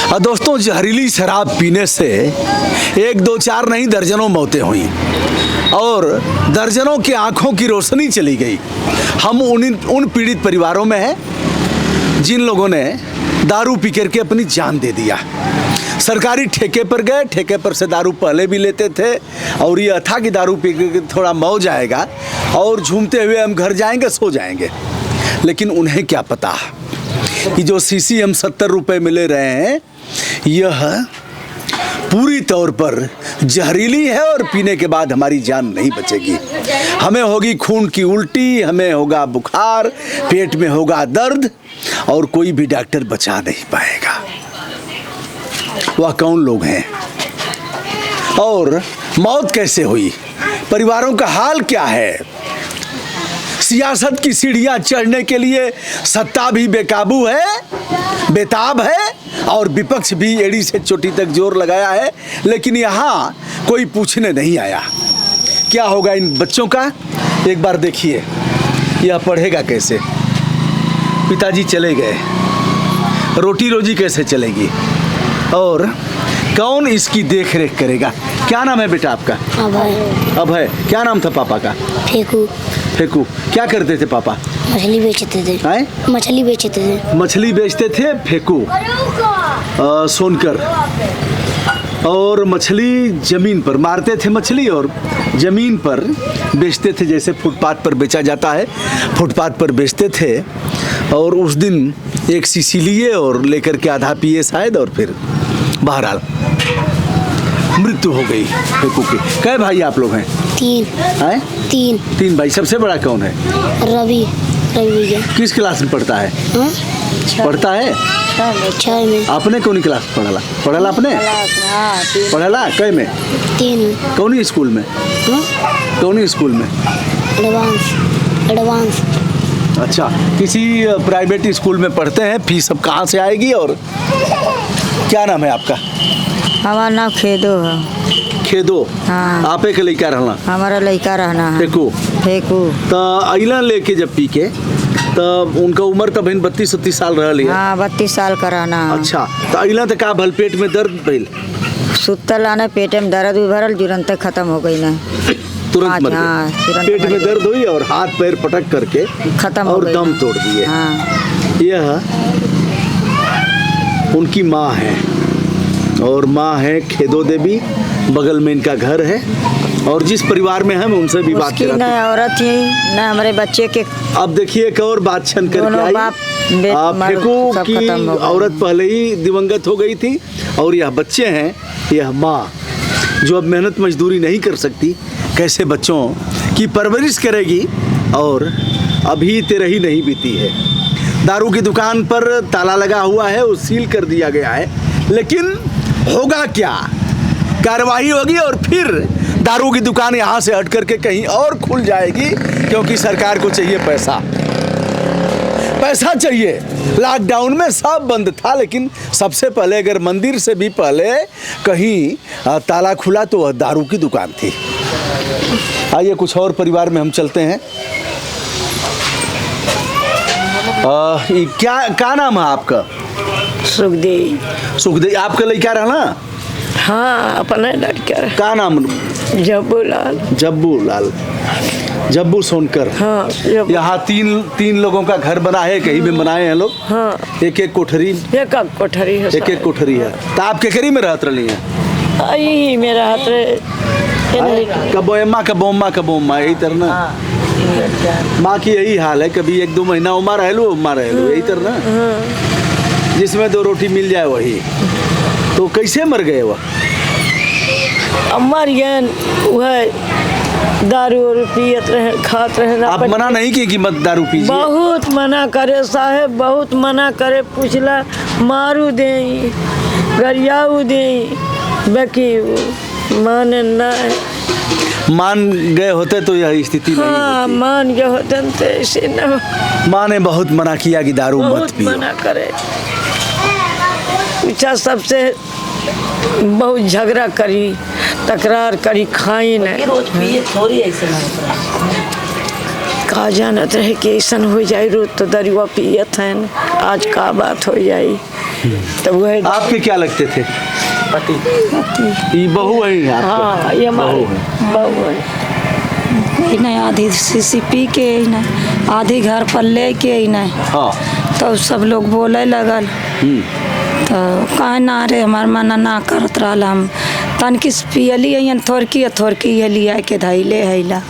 दोस्तों, जहरीली शराब पीने से एक दो चार नहीं दर्जनों मौतें हुई और दर्जनों की आंखों की रोशनी चली गई। हम उन पीड़ित परिवारों में हैं जिन लोगों ने दारू पी करके अपनी जान दे दिया। सरकारी ठेके पर गए, ठेके पर से दारू पहले भी लेते थे और ये था कि दारू पी के थोड़ा मौज आएगा और झूमते हुए हम घर जाएंगे, सो जाएंगे। लेकिन उन्हें क्या पता कि जो शीशी हम 70 रुपये में ले रहे हैं यह पूरी तौर पर जहरीली है और पीने के बाद हमारी जान नहीं बचेगी। हमें होगी खून की उल्टी, हमें होगा बुखार, पेट में होगा दर्द और कोई भी डॉक्टर बचा नहीं पाएगा। वह कौन लोग हैं और मौत कैसे हुई, परिवारों का हाल क्या है? सियासत की सीढ़ियां चढ़ने के लिए सत्ता भी बेकाबू है, बेताब है और विपक्ष भी एड़ी से चोटी तक जोर लगाया है, लेकिन यहाँ कोई पूछने नहीं आया। क्या होगा इन बच्चों का? एक बार देखिए, यह पढ़ेगा कैसे? पिताजी चले गए, रोटी रोजी कैसे चलेगी और कौन इसकी देख रेख करेगा? क्या नाम है बेटा आपका? अभय। अभय। क्या नाम था पापा का? फेकू। फेकू। क्या करते थे पापा? मछली बेचते थे। मछली बेचते थे। मछली बेचते थे फेकू सोनकर। और मछली जमीन पर मारते थे मछली और जमीन पर बेचते थे, जैसे फुटपाथ पर बेचा जाता है, फुटपाथ पर बेचते थे। और उस दिन एक शीशी लिए और लेकर के आधा पिए शायद और फिर बहरहाल मृत्यु हो गई फेकू की। कै भाई आप लोग हैं? 3 हैं? 3 भाई। सबसे बड़ा कौन है? रवि भैया। किस क्लास में पढ़ता है? पढ़ता है 6 में। आपने कौन क्लास पढ़ला आपने? पढ़ला कै में? 3। कौन स्कूल में? कौन स्कूल में? एडवांस। अच्छा, किसी प्राइवेट स्कूल में पढ़ते हैं। फीस सब कहाँ से आएगी और क्या नाम है आपका? हमारा नाम खेदो है। खेदो। हाँ। आप एक लड़का रहना? हमारा लड़का रहना है फेकू। फेकू। तो अइला लेके जब पी के तब उनका उम्र तब 32-33 साल रह लिया। हाँ, 32 साल का रहना है। अच्छा, तो अइला तो का भल पेट में दर्द भइल? सुतल आने पेट में दर्द भी भरल, तुरंत खत्म हो गई ना, तुरंत मर हाँ, गए। तुरंत पेट में दर्द हुई और हाथ पैर पटक करके खत्म और हो दम गई। तोड़ दिए। हाँ। यह उनकी माँ है और माँ है खेदो देवी, बगल में इनका घर है और जिस परिवार में हम उनसे भी बात उसकी न औरत थी न हमारे बच्चे के। अब देखिए एक और बात छन करके आई। फेकू की औरत पहले ही दिवंगत हो गई थी और यह बच्चे हैं, यह माँ जो अब मेहनत मजदूरी नहीं कर सकती, कैसे बच्चों की परवरिश करेगी और अभी तेरह ही नहीं बीती है। दारू की दुकान पर ताला लगा हुआ है, वो सील कर दिया गया है, लेकिन होगा क्या? कार्रवाई होगी और फिर दारू की दुकान यहाँ से हट करके कहीं और खुल जाएगी, क्योंकि सरकार को चाहिए पैसा, पैसा चाहिए। लॉकडाउन में सब बंद था, लेकिन सबसे पहले अगर मंदिर से भी पहले कहीं ताला खुला तो वह दारू की दुकान थी। आइए कुछ और परिवार में हम चलते हैं। क्या नाम है आपका? सुखदेव। सुखदेव। आपका लड़का रहना? हाँ, अपना लड़का। क्या नाम? जब्बूलाल। जब्बूलाल। जब्बू सोनकर। हाँ। यहाँ तीन लोगों का घर बना है, कहीं भी बनाए हैं लोग। हाँ। एक कोठरी। एक कोठरी है। एक कोठरी है। तो आप केकरी में रहत रही हैं? आई मेरा हाथ रे कबोम्मा यही तरह ना। माँ की यही हाल है, कभी 1-2 महीना उमा रहलू यही तरह ना, जिसमें 2 रोटी मिल जाए वही। तो कैसे मर गए वह? मर गए वह दारू पियत रहे, खात रहे। आप मना नहीं की कि मत दारू पीजिए? बहुत मना करे साहेब, बहुत मना करे, पूछला मारू दे गरियाऊ दे, बाकी माने ना। मान गए होते तो यह स्थिति नहीं होती। मान गए होते तो ऐसे न। माँ ने बहुत मना किया कि दारू मत पियो। मना करे, पूछा सबसे, बहुत झगड़ा करी, तकरार करी, खाई नहीं। रोज पिए थोड़ी ऐसे का जानत रहे कि ऐसा हो जाए, रोज तो दरिया पियत है, आज का बात हो जाए। तो वही आपके क्या लगते थे? पति। ये बहू है आपके? हाँ, ये हमारी बहू है। ही नहीं, आधी सीसी पी के ही नहीं, आधी घर पर ले के ही नहीं। हाँ। तो सब लोग बोले लगल, तो कहे ना रे हमार मना ना करत रहल। हम तनकी पियली थोड़की ये लिया के धैले हैला।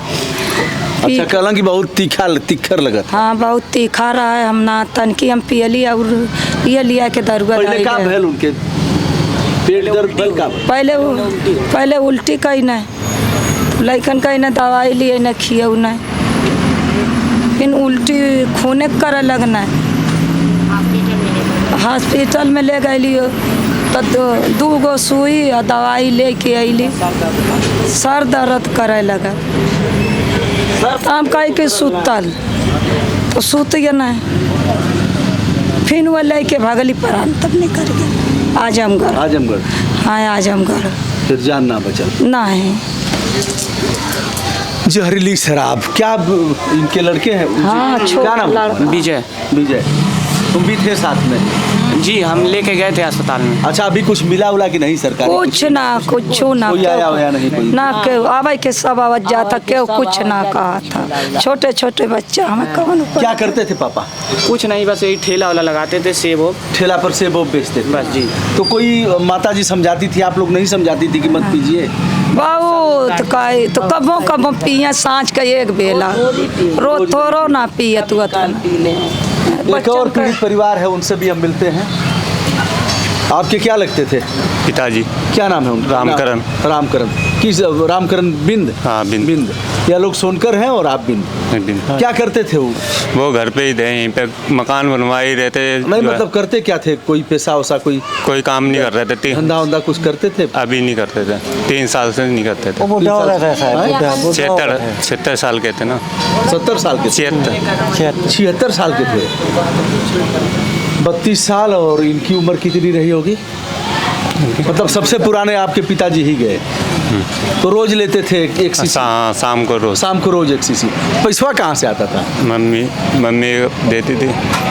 अच्छा, कहला कि बहुत तीखर लगत। हाँ, बहुत तीखा रहा है। हम ना तनकी हम पियली और ये लिया के दरुआ पहले का भेल उनके पेट दर्द भेल का? पहले उल्टी कही नहीं, लइकन कही ना दवाई लिए न खियो नहीं, फिर उल्टी खूने करे लगना। हॉस्पिटल में ले गई तो 2 गो सुई और दवाई ले के अली। सर दर्द करे लगा, हम कह के सुतल तो सुत गए नहीं, फिर वो ले के भगली प्राण तब नहीं कर गए आजमगढ़। हाँ, आजमगढ़। फिर जान ना बचल। नहीं, जहरीली शराब। क्या इनके लड़के हैं? हाँ, क्या नाम? विजय। तुम भी थे साथ में? जी, हम लेके गए थे अस्पताल में। अच्छा, अभी कुछ मिला उला कि नहीं सरकार? कुछ ना कोई आया होया नहीं कोई? ना के आवे के सब आवाज जाता, क्यों कुछ ना कहा था। छोटे छोटे बच्चा हमें कौन। क्या करते थे पापा? कुछ नहीं, बस यही ठेला वाला लगाते थे, सेब वो। ठेला पर सेब बेचते थे बस जी। तो कोई माता जी समझाती थी, आप लोग नहीं समझाती थी कि मत पीजिए? बहुत कहे तो कबो पिए, सांझ का 1 बेला, रोज थोड़ो ना पिए। तू एक और पीड़ित परिवार है, उनसे भी हम मिलते हैं। आपके क्या लगते थे? पिताजी। क्या नाम है उनका? रामकरण। किस रामकरण? बिंद। हाँ, बिंद। या लोग सोनकर हैं और आप बिंद। क्या करते थे वो घर पे ही थे, यहीं पे मकान बनवाए रहते। नहीं, मतलब करते क्या थे? कोई पैसा वैसा कोई काम नहीं कर रहे थे। धंधा कुछ करते थे? अभी नहीं करते थे, 3 साल से नहीं करते थे। 76 साल के थे ना। 70 साल के? 76 साल के थे। 32 साल। और इनकी उम्र कितनी रही होगी? मतलब सबसे पुराने आपके पिताजी ही गए। तो रोज लेते थे 1 सीसी? शाम को रोज 1 सीसी। पैसा कहाँ से आता था? मम्मी देती थी।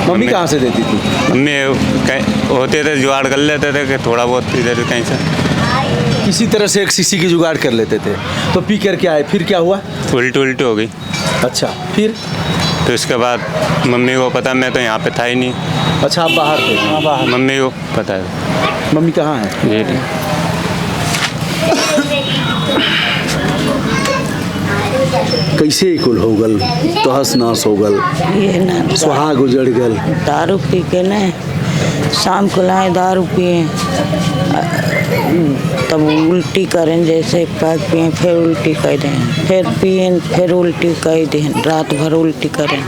मम्मी कहाँ से देती थी? मम्मी होते थे, जुगाड़ कर लेते थे कि थोड़ा बहुत इधर कहीं से किसी तरह से 1 सीसी की जुगाड़ कर लेते थे। तो पी कर के आए, फिर क्या हुआ? उल्टी हो गई। अच्छा, फिर? तो इसके बाद मम्मी को पता, मैं तो यहाँ पे था ही नहीं। अच्छा, आप बाहर थे? मम्मी को पता है। मम्मी कहाँ है? जी। कैसे कुल हो गल, तहस नहस हो गल, ये ना सुहाग उजड़ गल। दारू पी के न शाम को लाए दारू पिए, तब उल्टी करें, जैसे पैक पिए फिर उल्टी कर दें, फिर पिए फिर उल्टी कर दें, रात भर उल्टी करें।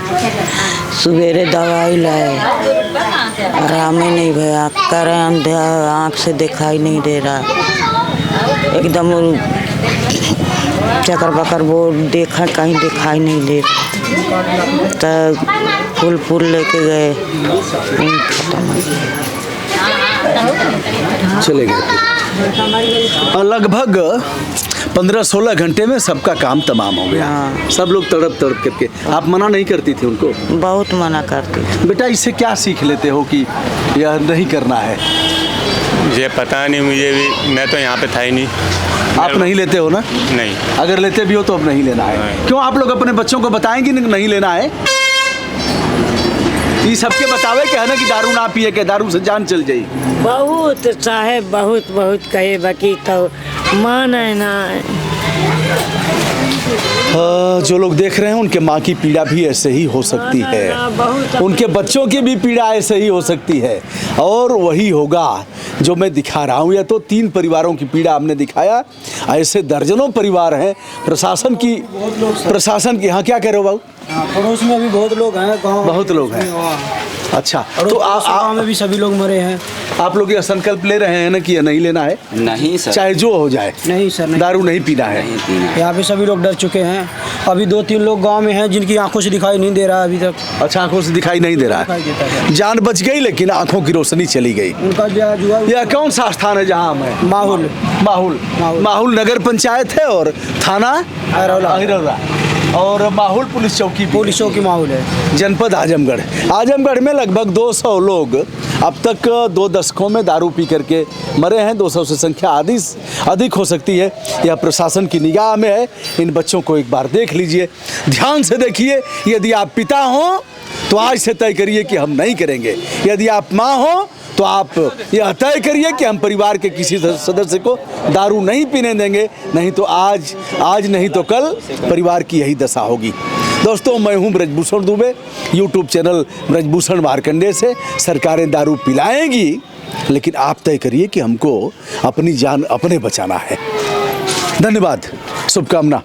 सवेरे दवाई लाए, आराम ही नहीं भैया, करें अंधेरा, आँख से दिखाई नहीं दे रहा, एकदम चक्कर बकर वो देखा कहीं दिखाई नहीं दे। तो फूल लेके गए, चले गए। लगभग 15-16 घंटे में सबका काम तमाम हो गया। सब लोग तड़प करके। आप मना नहीं करती थी उनको? बहुत मना करती। बेटा, इससे क्या सीख लेते हो कि यह नहीं करना है? ये पता नहीं मुझे भी, मैं तो यहाँ पे था ही नहीं। आप नहीं लेते हो ना? नहीं। अगर लेते भी हो तो अब नहीं लेना है। क्यों आप लोग अपने बच्चों को बताएंगे नहीं लेना है? ये सबके बतावे के है ना कि दारू ना पिए के, दारू से जान चल जाई। बहुत साहेब बहुत कहे, बाकी तो माने ना। जो लोग देख रहे हैं उनके माँ की पीड़ा भी ऐसे ही हो सकती है, उनके बच्चों की भी पीड़ा ऐसे ही हो सकती है, और वही होगा जो मैं दिखा रहा हूँ। या तो 3 परिवारों की पीड़ा हमने दिखाया, ऐसे दर्जनों परिवार हैं। प्रशासन की यहाँ क्या कह रहे हो बाबू? पड़ोस में भी बहुत लोग हैं, गाँव बहुत लोग हैं। अच्छा, तो गाँव में भी सभी लोग मरे हैं। आप लोग ये संकल्प ले रहे हैं ना कि ये नहीं लेना है? नहीं सर, चाहे जो हो जाए। नहीं सर, नहीं। दारू नहीं पीना है। यहाँ पे सभी लोग डर चुके हैं। अभी 2-3 लोग गांव में हैं जिनकी आंखों से दिखाई नहीं दे रहा है अभी तक। अच्छा, आंखों से दिखाई नहीं दे रहा है। जान बच गई लेकिन आंखों की रोशनी चली गई। उनका यह कौन सा स्थान है जहाँ हम हैं? माहुल नगर पंचायत है और थाना अहिरौरा और माहुल पुलिस चौकी माहौल है। जनपद आजमगढ़ में लगभग 200 लोग अब तक 2 दशकों में दारू पी करके मरे हैं 200 से संख्या अधिक हो सकती है। यह प्रशासन की निगाह में है। इन बच्चों को एक बार देख लीजिए, ध्यान से देखिए। यदि आप पिता हो तो आज से तय करिए कि हम नहीं करेंगे। यदि आप माँ हो तो आप यह तय करिए कि हम परिवार के किसी सदस्य को दारू नहीं पीने देंगे, नहीं तो आज नहीं तो कल परिवार की यही दशा होगी। दोस्तों, मैं हूं ब्रजभूषण दुबे, यूट्यूब चैनल ब्रजभूषण मार्कंडेय से। सरकारें दारू पिलाएंगी, लेकिन आप तय करिए कि हमको अपनी जान अपने बचाना है। धन्यवाद, शुभकामना।